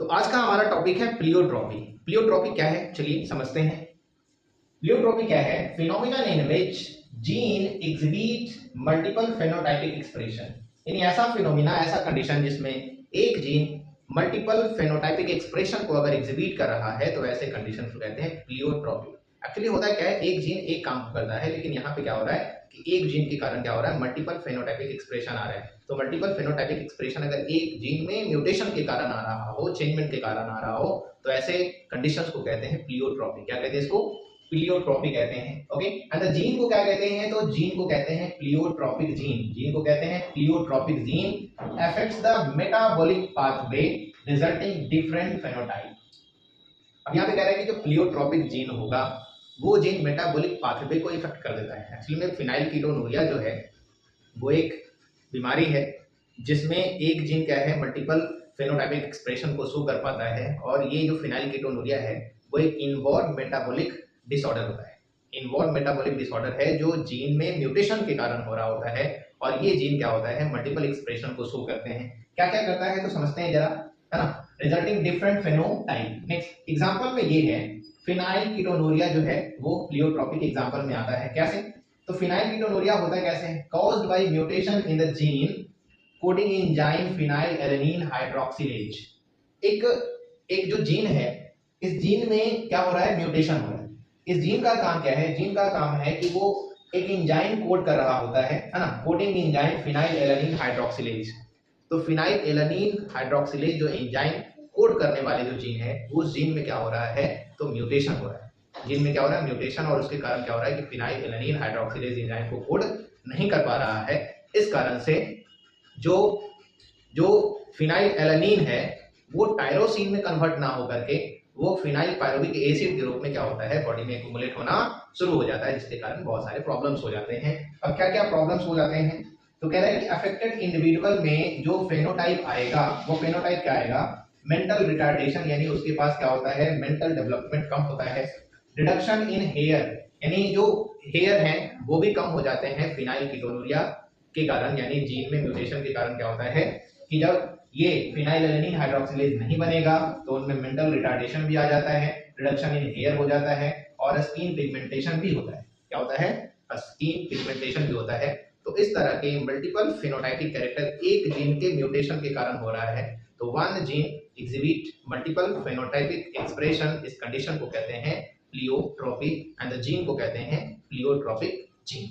तो आज का हमारा टॉपिक है प्लियोट्रॉपी। प्लियोट्रॉपी क्या है, चलिए समझते हैं। प्लियोट्रॉपी क्या है? Phenomenon in which gene exhibit multiple phenotypic expression. यानी ऐसा फिनोमिना, ऐसा कंडीशन जिसमें एक जीन मल्टीपल फेनोटाइपिक एक्सप्रेशन को अगर एग्जिबिट कर रहा है तो ऐसे कंडीशन को कहते हैं प्लियोट्रॉपी। एक्चुअली होता है क्या है, एक जीन एक काम करता है, लेकिन यहाँ पे क्या हो रहा है कि एक जीन के कारण क्या हो रहा है, मल्टीपल फेनोटाइपिक एक्सप्रेशन आ रहा है। तो मल्टीपल फेनोटाइपिक एक्सप्रेशन अगर एक जीन में म्यूटेशन के कारण आ रहा हो, चेंजमेंट के कारण आ रहा हो, तो ऐसे कंडीशंस को कहते हैं प्लियोट्रॉपी। क्या कहते हैं इसको? प्लियोट्रॉपी कहते हैं। ओके, एंड द जीन को क्या कहते हैं? तो जीन को कहते हैं प्लियोट्रॉपिक जीन। जीन को कहते हैं pleiotropic gene affects the metabolic pathway resulting different phenotype. अब यहाँ पे कह रहा है कि जो प्लियोट्रॉपिक जीन होगा वो जीन मेटाबॉलिक पाथवे को इफेक्ट कर देता है। एक्चुअली में फिनाइलकीटोनुरिया जो है वो एक बीमारी है जिसमें एक जीन क्या है, मल्टीपल फेनोटाइपिक एक्सप्रेशन को शो कर पाता है। और ये जो फिनाइलकीटोनुरिया है वो एक इनवॉर्न मेटाबॉलिक डिसऑर्डर होता है। इनवॉर्न मेटाबॉलिक डिसऑर्डर है जो जीन में म्यूटेशन के कारण हो रहा होता है। और ये जीन क्या होता है, मल्टीपल एक्सप्रेशन को शो करते हैं। क्या क्या करता है तो समझते हैं जरा, है ना। Resulting different phenotype. Next example में ये है, फिनाइलकीटोनुरिया जो है वो प्लियोट्रॉपिक एग्जांपल में आता है। कैसे? तो फिनाइलकीटोनुरिया होता है कैसे? Caused by mutation in the gene coding enzyme phenylalanine hydroxylase. एक एक जो जीन है, इस जीन में क्या हो रहा है, म्यूटेशन हो रहा है। इस जीन का काम क्या है? जीन का काम है कि वो एक एंजाइम कोड कर रहा होता है ना, कोडिंग एंजाइम फिनाइलएलेनिन हाइड्रोक्सिलेज। तो फिनाइलएलेनिन हाइड्रोक्सिलेज जो एंजाइम कोड करने वाले जो जीन है, उस जीन में क्या हो रहा है, तो म्यूटेशन हो रहा है। जीन में क्या हो रहा है, म्यूटेशन। और उसके कारण क्या हो रहा है कि फिनाइलएलेनिन हाइड्रोक्सिलेज एंजाइम को कोड नहीं कर पा रहा है। इस कारण से जो जो फिनाइलएलेनिन है वो टायरोसिन में कन्वर्ट ना होकर के वो फिनाइल पायरुविक एसिड के रूप में क्या होता है, बॉडी में एक्युमुलेट होना शुरू हो जाता है, जिसके कारण बहुत सारे प्रॉब्लम्स हो जाते हैं। अब क्या क्या प्रॉब्लम्स हो जाते हैं तो कह रहा है कि अफेक्टेड इंडिविजुअल में जो फेनोटाइप आएगा वो फेनोटाइप क्या आएगा, मेंटल रिटार्डेशन। यानी उसके पास क्या होता है, मेंटल डेवलपमेंट कम होता है। रिडक्शन इन हेयर, यानी जो हेयर हैं वो भी कम हो जाते हैं फिनाइलकीटोनुरिया के कारण। यानी जीन में म्यूटेशन के कारण क्या होता है कि जब ये फिनाइलएलेनिन हाइड्रोक्सिलेज नहीं बनेगा तो उनमें मेंटल रिटार्डेशन भी आ जाता है, रिडक्शन इन हेयर हो जाता है, और स्किन पिगमेंटेशन भी होता है। क्या होता है? स्किन पिगमेंटेशन भी होता है। तो इस तरह के मल्टीपल फिनोटाइपिक कैरेक्टर एक जीन के म्यूटेशन के कारण हो रहा है। तो one gene exhibit multiple phenotypic expression, इस कंडीशन को कहते हैं प्लियोट्रॉपी, एंड द जीन को कहते हैं प्लियोट्रॉपिक जीन।